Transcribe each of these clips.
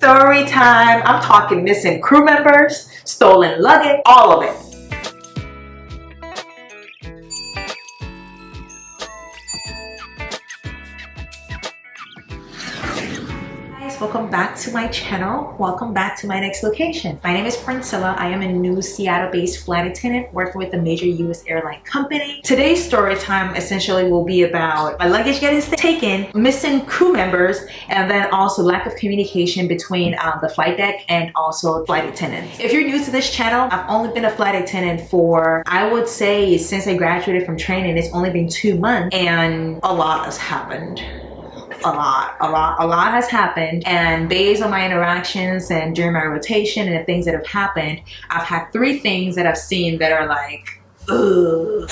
Story time. I'm talking missing crew members, stolen luggage, all of it. Welcome back to my channel. Welcome back to my next location. My name is Priscilla. I am a new Seattle-based flight attendant working with a major US airline company. Today's story time essentially will be about my luggage getting taken, missing crew members, and then also lack of communication between the flight deck and also flight attendants. If you're new to this channel, I've only been a flight attendant for, I would say, since I graduated from training, it's only been 2 months, and a lot has happened. A lot has happened, and based on my interactions and during my rotation and the things that have happened, I've had 3 things that I've seen that are like, ugh.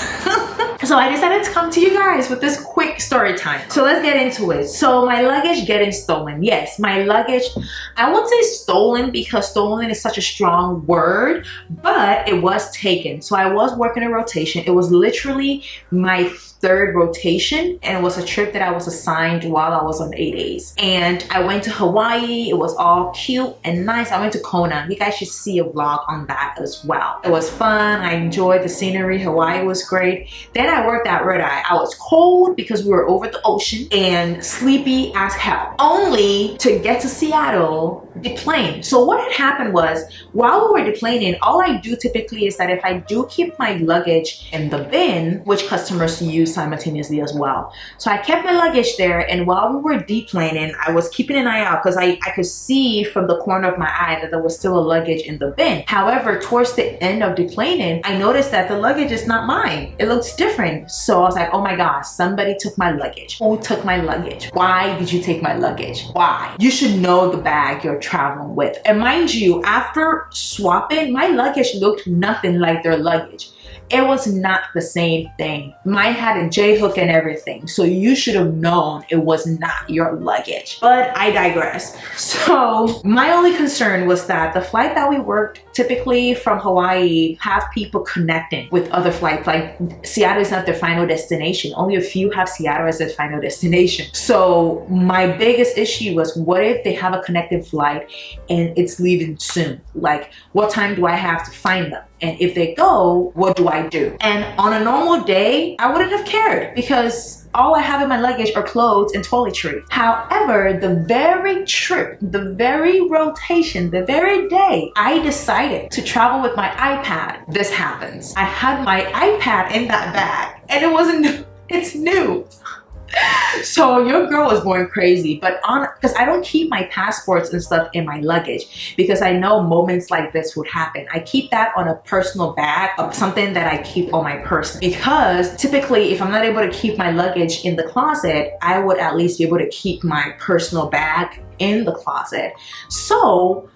So I decided to come to you guys with this quick story time. So let's get into it. So my luggage getting stolen. Yes, my luggage, I won't say stolen because stolen is such a strong word, but it was taken. So I was working a rotation. It was literally my 3rd rotation, and it was a trip that I was assigned while I was on 8 days. And I went to Hawaii. It was all cute and nice. I went to Kona. You guys should see a vlog on that as well. It was fun. I enjoyed the scenery. Hawaii was great. Then I worked at Red Eye. I was cold because we were over the ocean and sleepy as hell. Only to get to Seattle, deplane. So what had happened was, while we were deplaning, all I do typically is that if I do keep my luggage in the bin, which customers use simultaneously as well. So I kept my luggage there, and while we were deplaning, I was keeping an eye out because I could see from the corner of my eye that there was still a luggage in the bin. However, towards the end of deplaning, I noticed that the luggage is not mine. It looks different. So I was like, oh my gosh, somebody took my luggage. Who took my luggage? Why did you take my luggage? Why? You should know the bag you're traveling with. And mind you, after swapping, my luggage looked nothing like their luggage. It was not the same thing. Mine had a J-hook and everything, so you should have known it was not your luggage. But I digress. So my only concern was that the flight that we worked, typically from Hawaii, have people connecting with other flights. Like, Seattle is not their final destination. Only a few have Seattle as their final destination. So my biggest issue was, what if they have a connecting flight and it's leaving soon? Like, what time do I have to find them? And if they go, what do I do? And on a normal day, I wouldn't have cared because all I have in my luggage are clothes and toiletries. However, the very trip, the very rotation, the very day I decided to travel with my iPad, this happens. I had my iPad in that bag, and it wasn't, it's new. So your girl was going crazy, but because I don't keep my passports and stuff in my luggage because I know moments like this would happen. I keep that on a personal bag, of something that I keep on my person, because typically if I'm not able to keep my luggage in the closet, I would at least be able to keep my personal bag in the closet. So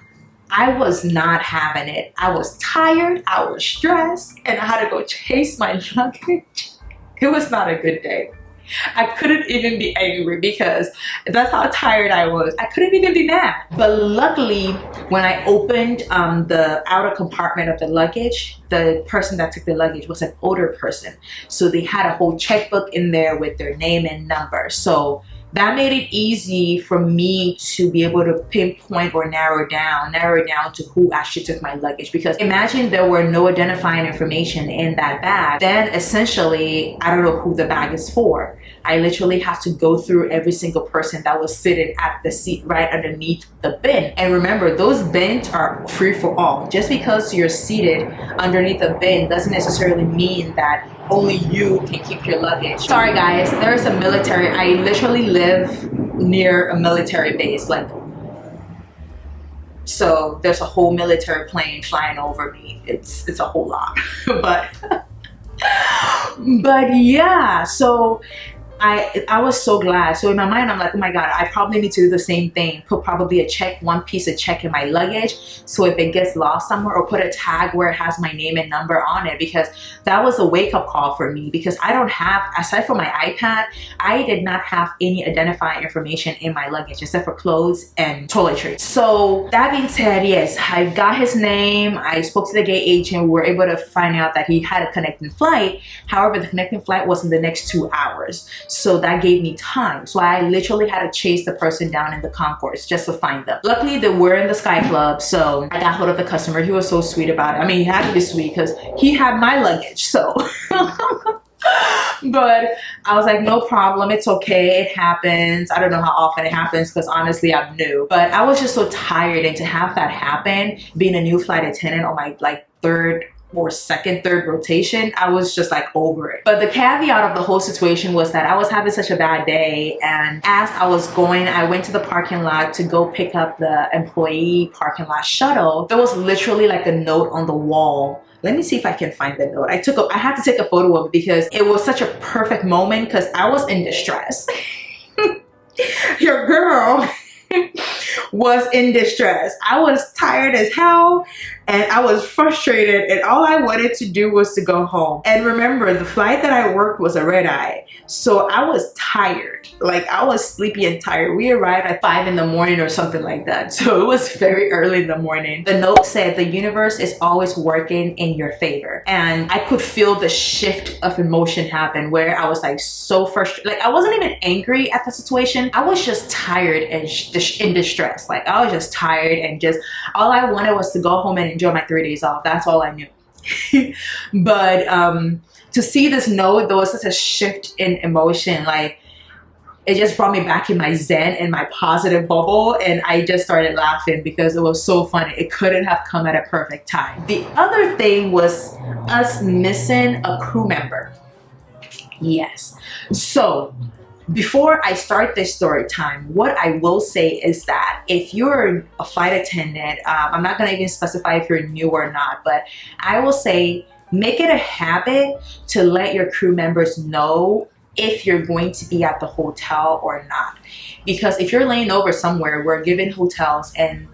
I was not having it. I was tired, I was stressed, and I had to go chase my luggage. It was not a good day. I couldn't even be angry because that's how tired I was. I couldn't even be mad. But luckily, when I opened the outer compartment of the luggage, the person that took the luggage was an older person. So they had a whole checkbook in there with their name and number. So that made it easy for me to be able to pinpoint or narrow down to who actually took my luggage. Because imagine there were no identifying information in that bag, then essentially I don't know who the bag is for. I literally have to go through every single person that was sitting at the seat right underneath the bin. And remember, those bins are free for all. Just because you're seated underneath a bin doesn't necessarily mean that only you can keep your luggage. Sorry guys, there's a military, I literally live near a military base, like, so there's a whole military plane flying over me. It's a whole lot. but yeah, so I was so glad. So in my mind, I'm like, oh my God, I probably need to do the same thing. Put probably one piece of check in my luggage. So if it gets lost somewhere, or put a tag where it has my name and number on it, because that was a wake up call for me, because I don't have, aside from my iPad, I did not have any identifying information in my luggage except for clothes and toiletries. So that being said, yes, I got his name. I spoke to the gate agent. We were able to find out that he had a connecting flight. However, the connecting flight was in the next 2 hours. So that gave me time. So I literally had to chase the person down in the concourse just to find them. Luckily, they were in the Sky Club, so I got hold of the customer. He was so sweet about it. I mean, he had to be sweet because he had my luggage, so. But I was like, no problem, it's okay, it happens. I don't know how often it happens because honestly I'm new, but I was just so tired, and to have that happen, being a new flight attendant on my like third rotation, I was just like over it. But the caveat of the whole situation was that I was having such a bad day, and as I was going, I went to the parking lot to go pick up the employee parking lot shuttle. There was literally like a note on the wall. Let me see if I can find the note. I had to take a photo of it because it was such a perfect moment because I was in distress. Your girl was in distress. I was tired as hell and I was frustrated, and all I wanted to do was to go home. And remember, the flight that I worked was a red eye, so I was tired. Like, I was sleepy and tired. We arrived at 5 in the morning or something like that, so it was very early in the morning. The note said the universe is always working in your favor, and I could feel the shift of emotion happen where I was like so frustrated. Like, I wasn't even angry at the situation. I was just tired and in distress. Like, I was just tired, and just all I wanted was to go home and enjoy my 3 days off. That's all I knew. But to see this note, there was such a shift in emotion. Like, it just brought me back in my zen and my positive bubble, and I just started laughing because it was so funny. It couldn't have come at a perfect time. The other thing was us missing a crew member. Yes. So before I start this story time, what I will say is that if you're a flight attendant, I'm not going to even specify if you're new or not, but I will say make it a habit to let your crew members know if you're going to be at the hotel or not. Because if you're laying over somewhere, we're given hotels, and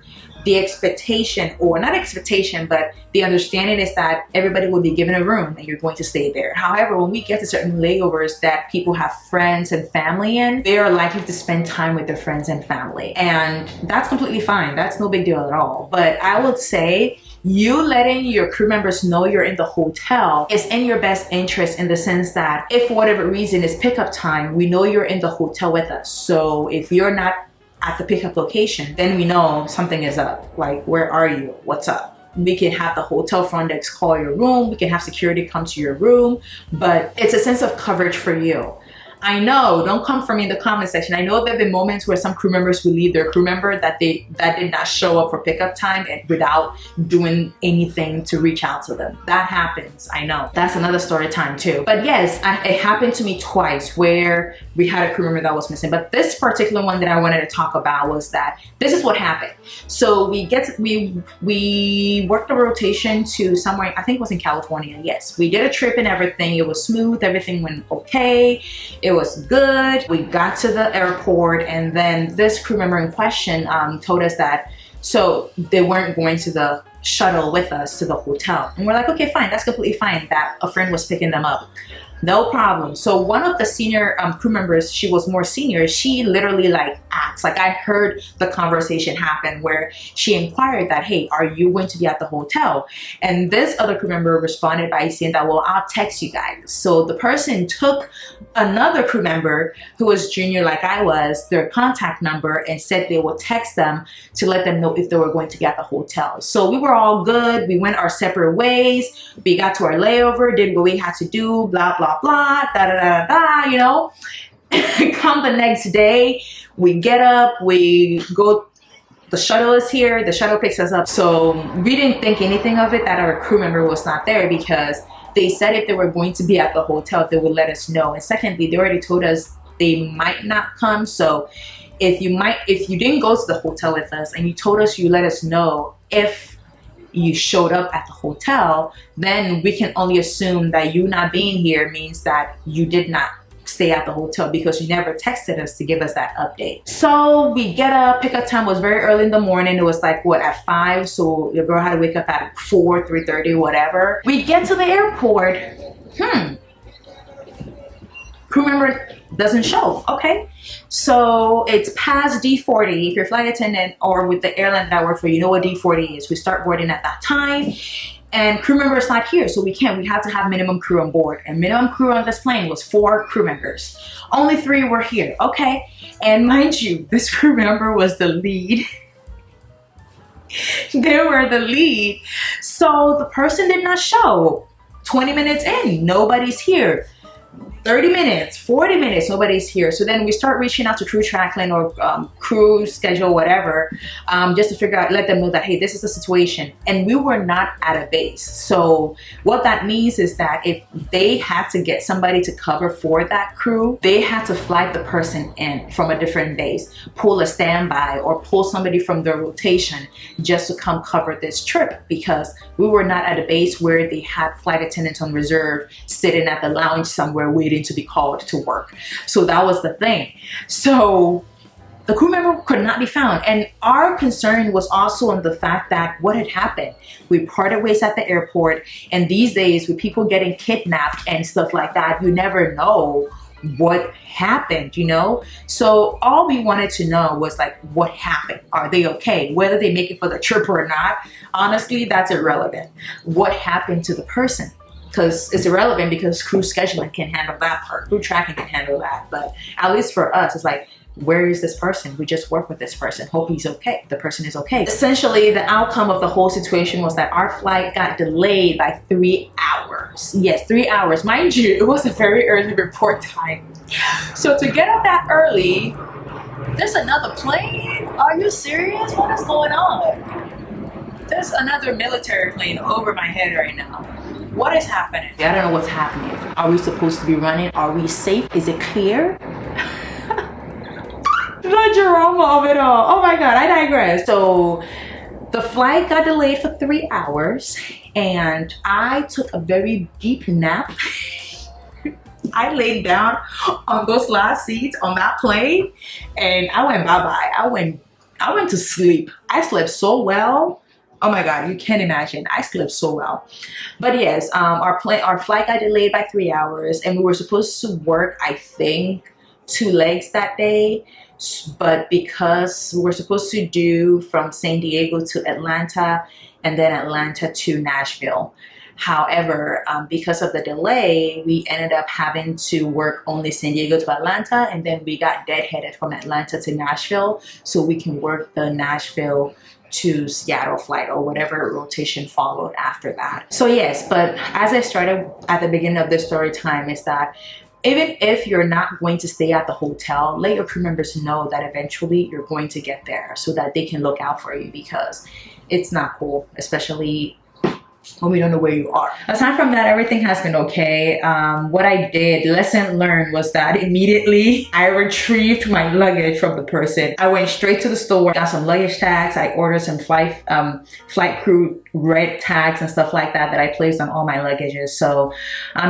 the expectation, or not expectation, but the understanding is that everybody will be given a room and you're going to stay there. However, when we get to certain layovers that people have friends and family in, they are likely to spend time with their friends and family. And that's completely fine. That's no big deal at all. But I would say you letting your crew members know you're in the hotel is in your best interest, in the sense that if for whatever reason it's pickup time, we know you're in the hotel with us. So if you're not at the pickup location, then we know something is up. Like, where are you? What's up? We can have the hotel front desk call your room. We can have security come to your room, but it's a sense of coverage for you. I know, don't come for me in the comment section. I know there have been moments where some crew members will leave their crew member that did not show up for pickup time, and without doing anything to reach out to them. That happens, I know. That's another story time too. But yes, it happened to me twice where we had a crew member that was missing. But this particular one that I wanted to talk about was that this is what happened. So we worked a rotation to somewhere, I think it was in California. Yes, we did a trip and everything. It was smooth, everything went okay. It was good. We got to the airport, and then this crew member in question told us that, so they weren't going to the shuttle with us to the hotel. And we're like, okay, fine, that's completely fine, that a friend was picking them up. No problem. So one of the senior crew members, she was more senior, she literally like asked, like I heard the conversation happen where she inquired that, hey, are you going to be at the hotel? And this other crew member responded by saying that, well, I'll text you guys. So the person took another crew member who was junior like I was, their contact number, and said they would text them to let them know if they were going to be at the hotel. So we were all good. We went our separate ways. We got to our layover, did what we had to do, blah, blah, blah, da da da da, you know. Come the next day, we get up, we go, the shuttle is here, the shuttle picks us up. So we didn't think anything of it that our crew member was not there, because they said if they were going to be at the hotel, they would let us know. And secondly, they already told us they might not come. So if you didn't go to the hotel with us and you told us, you let us know if you showed up at the hotel, then we can only assume that you not being here means that you did not stay at the hotel, because you never texted us to give us that update. So we get up, pickup time was very early in the morning. It was like, what, at 5? So your girl had to wake up at 4, 3:30, whatever. We get to the airport. Crew member doesn't show. Okay. So it's past D40. If you're a flight attendant or with the airline that I work for, you know what D40 is. We start boarding at that time. and crew member is not here, so we have to have minimum crew on board, and minimum crew on this plane was 4 crew members. Only 3 were here, okay? And mind you, this crew member was the lead. They were the lead. So the person did not show. 20 minutes in, nobody's here. 30 minutes, 40 minutes, nobody's here. So then we start reaching out to crew tracking or crew schedule, whatever, just to figure out, let them know that, hey, this is the situation. And we were not at a base. So what that means is that if they had to get somebody to cover for that crew, they had to fly the person in from a different base, pull a standby or pull somebody from their rotation just to come cover this trip, because we were not at a base where they had flight attendants on reserve sitting at the lounge somewhere waiting to be called to work. So that was the thing. So the crew member could not be found. And our concern was also on the fact that what had happened. We parted ways at the airport, and these days with people getting kidnapped and stuff like that, you never know what happened, you know? So all we wanted to know was like, what happened? Are they okay? Whether they make it for the trip or not, honestly, that's irrelevant. What happened to the person? Because it's irrelevant, because crew scheduling can handle that part, crew tracking can handle that. But at least for us, it's like, where is this person? We just work with this person. Hope he's okay. The person is okay. Essentially, the outcome of the whole situation was that our flight got delayed by 3 hours. Yes, 3 hours. Mind you, it was a very early report time. So to get up that early, there's another plane? Are you serious? What is going on? There's another military plane over my head right now. What is happening? I don't know what's happening. Are we supposed to be running? Are we safe? Is it clear? The drama of it all. Oh my God, I digress. So the flight got delayed for 3 hours, and I took a very deep nap. I laid down on those last seats on that plane, and I went bye-bye. I went to sleep. I slept so well. Oh my God, you can't imagine. I slept so well. But yes, our flight got delayed by 3 hours, and we were supposed to work, I think, 2 legs that day. But because we were supposed to do from San Diego to Atlanta and then Atlanta to Nashville. However, because of the delay, we ended up having to work only San Diego to Atlanta, and then we got deadheaded from Atlanta to Nashville so we can work the Nashville to Seattle flight or whatever rotation followed after that. So yes, but as I started at the beginning of this story time, is that even if you're not going to stay at the hotel, let your crew members know that eventually you're going to get there so that they can look out for you, because it's not cool, especially when we don't know where you are. Aside from that, everything has been okay. What I did, lesson learned, was that immediately I retrieved my luggage from the person. I went straight to the store, got some luggage tags. I ordered some flight crew red tags and stuff like that I placed on all my luggages. So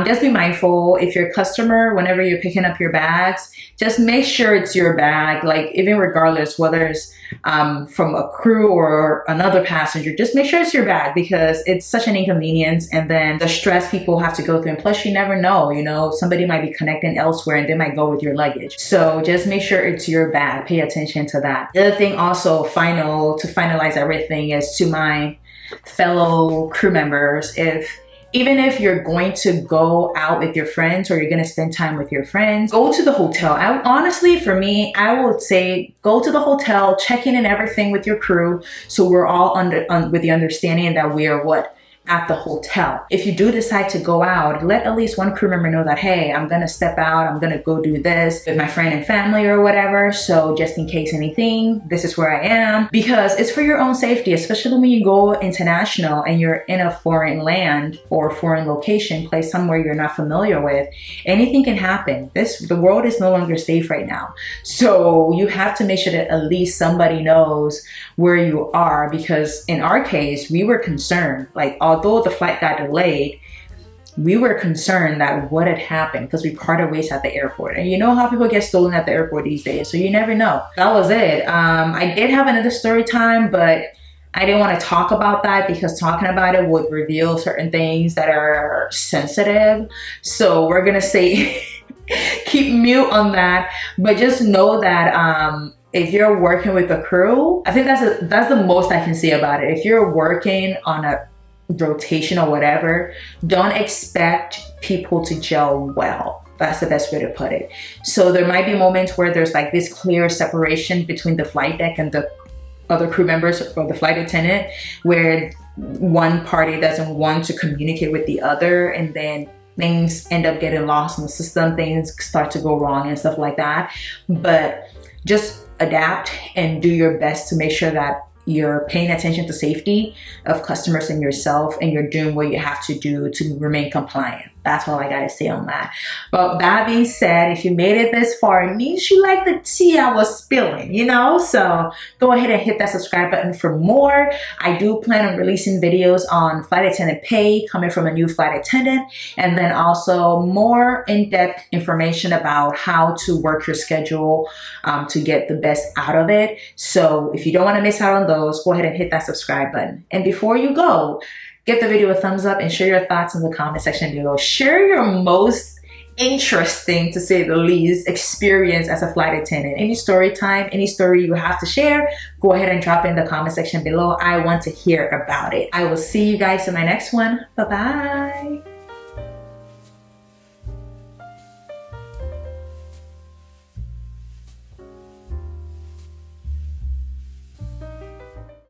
just be mindful. If you're a customer, whenever you're picking up your bags, just make sure it's your bag. Like, even regardless whether it's from a crew or another passenger, just make sure it's your bag, because it's such an inconvenience, and then the stress people have to go through, and plus you never know, you know, somebody might be connecting elsewhere and they might go with your luggage. So just make sure it's your bag. Pay attention to that. The other thing also, to finalize everything, is to my fellow crew members, even if you're going to go out with your friends or you're going to spend time with your friends, go to the hotel. Honestly, for me, I would say go to the hotel, check in and everything with your crew, so we're all with the understanding that we are at the hotel. If you do decide to go out, let at least one crew member know that, hey, I'm gonna step out, I'm gonna go do this with my friend and family or whatever. So just in case anything, this is where I am, because it's for your own safety, especially when you go international and you're in a foreign land or foreign location, place somewhere you're not familiar with. Anything can happen. The world is no longer safe right now. So you have to make sure that at least somebody knows where you are, because in our case, we were concerned. Like, although the flight got delayed, we were concerned that what had happened, because we parted ways at the airport. And you know how people get stolen at the airport these days, so you never know. That was it. I did have another story time, but I didn't want to talk about that because talking about it would reveal certain things that are sensitive. So we're gonna say keep mute on that, but just know that if you're working with a crew, I think that's the most I can say about it. If you're working on rotation or whatever, don't expect people to gel well. That's the best way to put it. So there might be moments where there's like this clear separation between the flight deck and the other crew members or the flight attendant, where one party doesn't want to communicate with the other, and then things end up getting lost in the system, things start to go wrong and stuff like that. But just adapt and do your best to make sure that you're paying attention to safety of customers and yourself, and you're doing what you have to do to remain compliant. That's all I gotta say on that. But that being said, if you made it this far, it means you like the tea I was spilling, you know? So go ahead and hit that subscribe button for more. I do plan on releasing videos on flight attendant pay coming from a new flight attendant, and then also more in-depth information about how to work your schedule to get the best out of it. So if you don't want to miss out on those, go ahead and hit that subscribe button. And before you go, give the video a thumbs up and share your thoughts in the comment section below. Share your most interesting, to say the least, experience as a flight attendant. Any story time, any story you have to share, go ahead and drop it in the comment section below. I want to hear about it. I will see you guys in my next one. Bye-bye.